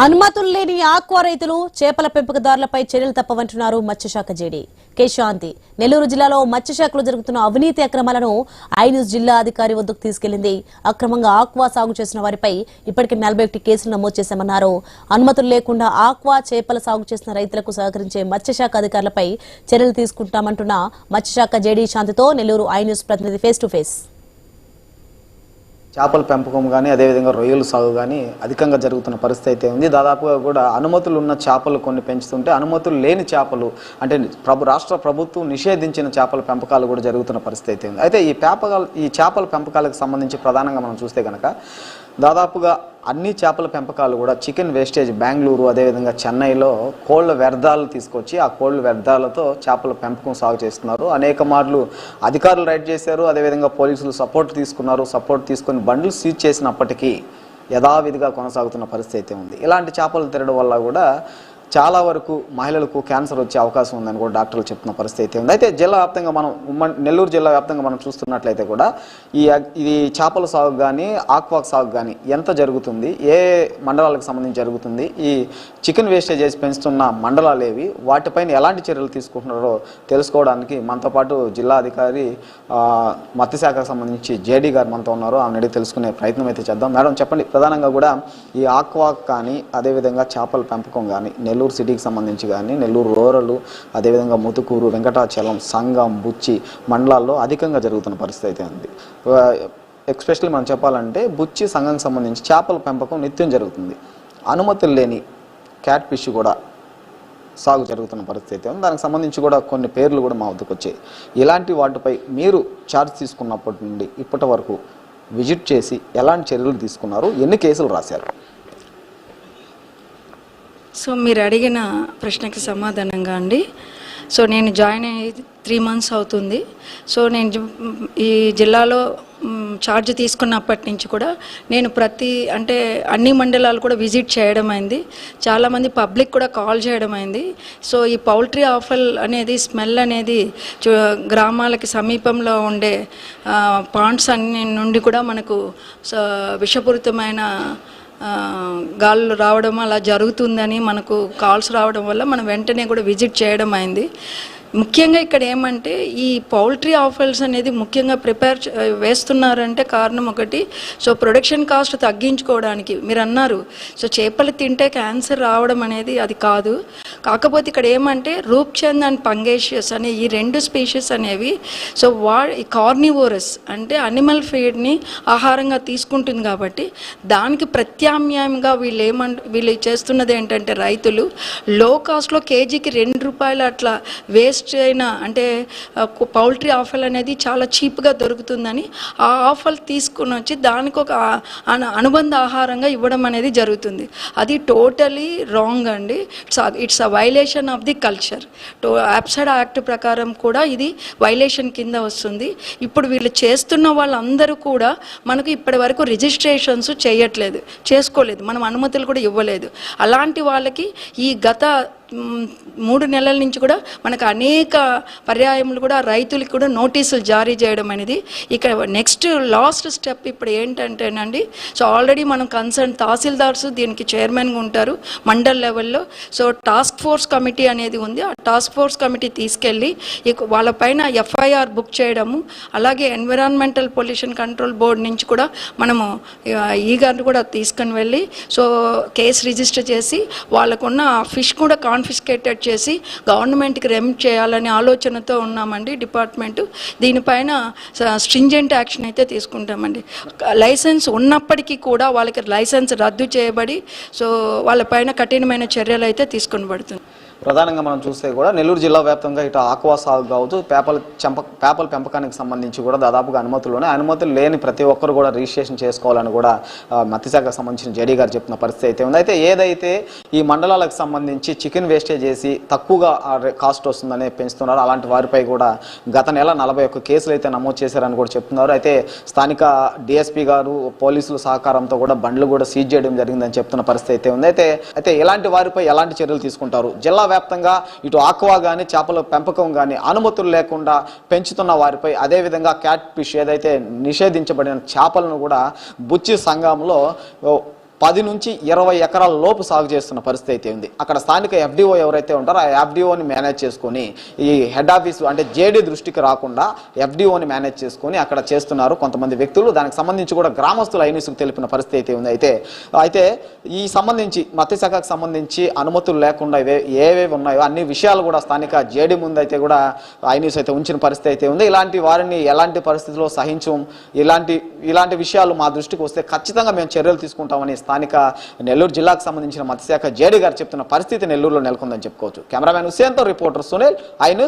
అనుమతులు లేని ఆక్వా రైతులు చేపల పెంపకదారులపై చర్యలు తప్పవంటున్నారు మత్స్యశాఖ జేడీ కె శాంతి. నెల్లూరు జిల్లాలో మత్స్యశాఖలో జరుగుతున్న అవినీతి అక్రమాలను ఐన్యూస్ జిల్లా అధికారి వద్దకు తీసుకెళ్లింది. అక్రమంగా ఆక్వా సాగు చేసిన వారిపై ఇప్పటికే 41 కేసులు నమోదు చేశామన్నారు. అనుమతులు లేకుండా ఆక్వా చేపల సాగు చేసిన రైతులకు సహకరించే మత్స్యశాఖ అధికారులపై చర్యలు తీసుకుంటామంటున్న మత్స్యశాఖ జేడీ శాంతితో నెల్లూరు ఐన్యూస్ ప్రతినిధి ఫేస్ టు ఫేస్. చేపల పెంపకం కానీ అదేవిధంగా రొయ్యల సాగు కానీ అధికంగా జరుగుతున్న పరిస్థితి అయితే ఉంది. దాదాపుగా కూడా అనుమతులు ఉన్న చేపలు కొన్ని పెంచుతుంటే అనుమతులు లేని చేపలు అంటే రాష్ట్ర ప్రభుత్వం నిషేధించిన చేపల పెంపకాలు కూడా జరుగుతున్న పరిస్థితి అయితే ఉంది. అయితే ఈ చేపల పెంపకాలకు సంబంధించి ప్రధానంగా మనం చూస్తే కనుక దాదాపుగా అన్ని చేపల పెంపకాలు కూడా చికెన్ వేస్టేజ్ బెంగళూరు అదేవిధంగా చెన్నైలో కోళ్ల వ్యర్థాలు తీసుకొచ్చి ఆ కోళ్ల వ్యర్థాలతో చేపల పెంపకం సాగు చేస్తున్నారు. అనేక మార్లు అధికారులు రైడ్ చేశారు, అదేవిధంగా పోలీసులు సపోర్ట్ తీసుకుని బండ్లు సీజ్ చేసినప్పటికీ యథావిధిగా కొనసాగుతున్న పరిస్థితి అయితే ఉంది. ఇలాంటి చేపలు తినడం వల్ల కూడా చాలా వరకు మహిళలకు క్యాన్సర్ వచ్చే అవకాశం ఉందని కూడా డాక్టర్లు చెప్తున్న పరిస్థితి అయితే ఉంది. అయితే జిల్లా వ్యాప్తంగా మనం నెల్లూరు జిల్లా వ్యాప్తంగా మనం చూస్తున్నట్లయితే కూడా ఇది చేపల సాగు కానీ ఆక్వా సాగు కానీ ఎంత జరుగుతుంది, ఏ మండలాలకు సంబంధించి జరుగుతుంది, ఈ చికెన్ వేస్టేజ్ చేసి పెంచుతున్న మండలాలు ఏవి, వాటిపైన ఎలాంటి చర్యలు తీసుకుంటున్నారో తెలుసుకోవడానికి మనతో పాటు జిల్లా అధికారి మత్స్యశాఖకు సంబంధించి జేడీ గారు మనతో ఉన్నారు. ఆమెను అడిగి తెలుసుకునే ప్రయత్నం అయితే చేద్దాం. మేడం చెప్పండి, ప్రధానంగా కూడా ఈ ఆక్వా కానీ అదేవిధంగా చేపల పెంపకం కానీ నెల్లూరు సిటీకి సంబంధించి కానీ నెల్లూరు రూరల్ అదేవిధంగా ముతుకూరు వెంకటాచలం సంగం బుచ్చి మండలాల్లో అధికంగా జరుగుతున్న పరిస్థితి అయితే ఉంది. ఎస్పెషల్లీ మనం చెప్పాలంటే బుచ్చి సంఘంకి సంబంధించి చేపల పెంపకం నిత్యం జరుగుతుంది. అనుమతులు లేని క్యాట్ ఫిష్ కూడా సాగు జరుగుతున్న పరిస్థితి ఉంది. దానికి సంబంధించి కూడా కొన్ని పేర్లు కూడా మా వద్దకు వచ్చాయి. ఇలాంటి వాటిపై మీరు ఛార్జ్ తీసుకున్నప్పటి నుండి ఇప్పటి వరకు విజిట్ చేసి ఎలాంటి చర్యలు తీసుకున్నారు, ఎన్ని కేసులు రాశారు? సో మీరు అడిగిన ప్రశ్నకి సమాధానంగా అండి, సో నేను జాయిన్ అయ్యి 3 months అవుతుంది. సో నేను ఈ జిల్లాలో ఛార్జ్ తీసుకున్నప్పటి నుంచి కూడా నేను అన్ని మండలాలు కూడా విజిట్ చేయడం అయింది. చాలామంది పబ్లిక్ కూడా కాల్ చేయడం అయింది. సో ఈ పౌల్ట్రీ ఆఫల్ అనేది స్మెల్ అనేది గ్రామాలకి సమీపంలో ఉండే పాండ్స్ అన్ని నుండి కూడా మనకు విషపూరితమైన గాలులు రావడం అలా జరుగుతుందని మనకు కాల్స్ రావడం వల్ల మనం వెంటనే కూడా విజిట్ చేయడం అయింది. ముఖ్యంగా ఇక్కడ ఏమంటే ఈ పౌల్ట్రీ ఆఫెల్స్ అనేది ముఖ్యంగా వేస్తున్నారంటే కారణం ఒకటి, సో ప్రొడక్షన్ కాస్ట్ తగ్గించుకోవడానికి. మీరు అన్నారు సో చేపలు తింటే క్యాన్సర్ రావడం అనేది అది కాదు. కాకపోతే ఇక్కడ ఏమంటే రూప్చంద్ అండ్ పంగేషియస్ అనే ఈ 2 స్పీషీస్ అనేవి సో కార్నివోరస్ అంటే అనిమల్ ఫీడ్ని ఆహారంగా తీసుకుంటుంది కాబట్టి దానికి ప్రత్యామ్నాయంగా వీళ్ళు చేస్తున్నది ఏంటంటే రైతులు లో కాస్ట్లో కేజీకి ₹2 అట్లా వేస్ట్ అయినా అంటే పౌల్ట్రీ ఆఫల్ అనేది చాలా చీప్గా దొరుకుతుందని ఆ ఆఫల్ తీసుకుని వచ్చి దానికి ఒక అనుబంధ ఆహారంగా ఇవ్వడం అనేది జరుగుతుంది. అది టోటలీ రాంగ్ అండి. It's a violation of the culture. Absurd act ప్రకారం కూడా ఇది వైలేషన్ కింద వస్తుంది. ఇప్పుడు వీళ్ళు చేస్తున్న వాళ్ళందరూ కూడా మనకు ఇప్పటి వరకు రిజిస్ట్రేషన్స్ చేసుకోలేదు, మనం అనుమతులు కూడా ఇవ్వలేదు. అలాంటి వాళ్ళకి ఈ గత 3 నెలల నుంచి కూడా మనకు అనేక పర్యాయములు కూడా రైతులకు కూడా నోటీసులు జారీ చేయడం అనేది ఇక లాస్ట్ స్టెప్ ఇప్పుడు ఏంటంటేనండి, సో ఆల్రెడీ మనం కన్సర్న్ తహసీల్దార్స్ దీనికి చైర్మన్గా ఉంటారు మండల్ లెవెల్లో. సో టాస్క్ ఫోర్స్ కమిటీ అనేది ఉంది. ఆ టాస్క్ ఫోర్స్ కమిటీ తీసుకెళ్ళి వాళ్ళపైన ఎఫ్ఐఆర్ బుక్ చేయడము, అలాగే ఎన్విరాన్మెంటల్ పొల్యూషన్ కంట్రోల్ బోర్డు నుంచి కూడా మనము ఈగారిని కూడా తీసుకుని వెళ్ళి సో కేసు రిజిస్టర్ చేసి వాళ్ళకున్న ఫిష్ కూడా కాన్ఫిస్కేటెడ్ చేసి గవర్నమెంట్కి రెమిట్ చేయాలనే ఆలోచనతో ఉన్నామండి డిపార్ట్మెంటు. దీనిపైన స్ట్రింజెంట్ యాక్షన్ అయితే తీసుకుంటామండి. లైసెన్స్ ఉన్నప్పటికీ కూడా వాళ్ళకి లైసెన్స్ రద్దు చేయబడి సో వాళ్ళపైన కఠినమైన చర్యలు అయితే తీసుకొని పడుతుంది. ప్రధానంగా మనం చూస్తే కూడా నెల్లూరు జిల్లా వ్యాప్తంగా ఇటు ఆక్వా సాగు కావచ్చు, చేపల పెంపకానికి సంబంధించి కూడా దాదాపుగా అనుమతులు లేని ప్రతి ఒక్కరు కూడా రిజిస్ట్రేషన్ చేసుకోవాలని కూడా మత్స్యశాఖకు సంబంధించిన జేడీ గారు చెప్తున్న పరిస్థితి అయితే ఉంది. అయితే ఏదైతే ఈ మండలాలకు సంబంధించి చికెన్ వేస్టేజ్ చేసి తక్కువగా కాస్ట్ వస్తుందని పెంచుతున్నారు, అలాంటి వారిపై కూడా గత నెల 41 కేసులు అయితే నమోదు చేశారని కూడా చెప్తున్నారు. అయితే స్థానిక డిఎస్పీ గారు పోలీసుల సహకారంతో కూడా బండ్లు కూడా సీజ్ చేయడం జరిగిందని చెప్తున్న పరిస్థితి అయితే ఉంది. అయితే ఇలాంటి వారిపై ఎలాంటి చర్యలు తీసుకుంటారు? జిల్లా వ్యాప్తంగా ఇటు ఆక్వా కానీ చేపల పెంపకం కానీ అనుమతులు లేకుండా పెంచుతున్న వారిపై అదేవిధంగా క్యాట్ ఫిష్ ఏదైతే నిషేధించబడిన చేపలను కూడా బుచ్చి సంఘంలో 10 నుంచి 20 ఎకరాల లోపు సాగు చేస్తున్న పరిస్థితి అయితే ఉంది. అక్కడ స్థానిక ఎఫ్డిఓ ఎవరైతే ఉంటారో ఆ ఎఫ్డిఓని మేనేజ్ చేసుకొని ఈ హెడ్ ఆఫీసు అంటే జేడీ దృష్టికి రాకుండా ఎఫ్డిఓని మేనేజ్ చేసుకొని అక్కడ చేస్తున్నారు కొంతమంది వ్యక్తులు. దానికి సంబంధించి కూడా గ్రామస్తులు ఐన్యూస్కు తెలిపిన పరిస్థితి అయితే ఉంది. అయితే ఈ సంబంధించి మత్స్యశాఖకు సంబంధించి అనుమతులు లేకుండా ఏవేవి ఉన్నాయో అన్ని విషయాలు కూడా స్థానిక జేడీ ముందు అయితే కూడా ఐన్యూస్ అయితే ఉంచిన పరిస్థితి అయితే ఉంది. ఇలాంటి వారిని ఎలాంటి పరిస్థితుల్లో సహించం, ఇలాంటి విషయాలు మా దృష్టికి వస్తే ఖచ్చితంగా మేము చర్యలు తీసుకుంటామని స్థానిక నెల్లూరు జిల్లాకు సంబంధించిన మత్స్యశాఖ జేడీ గారు చెప్తున్న పరిస్థితి నెల్లూరులో నెలకొందని చెప్పుకోవచ్చు. కెమెరామెన్ హుసేన్తో రిపోర్టర్ సునీల్, ఐన్యూస్.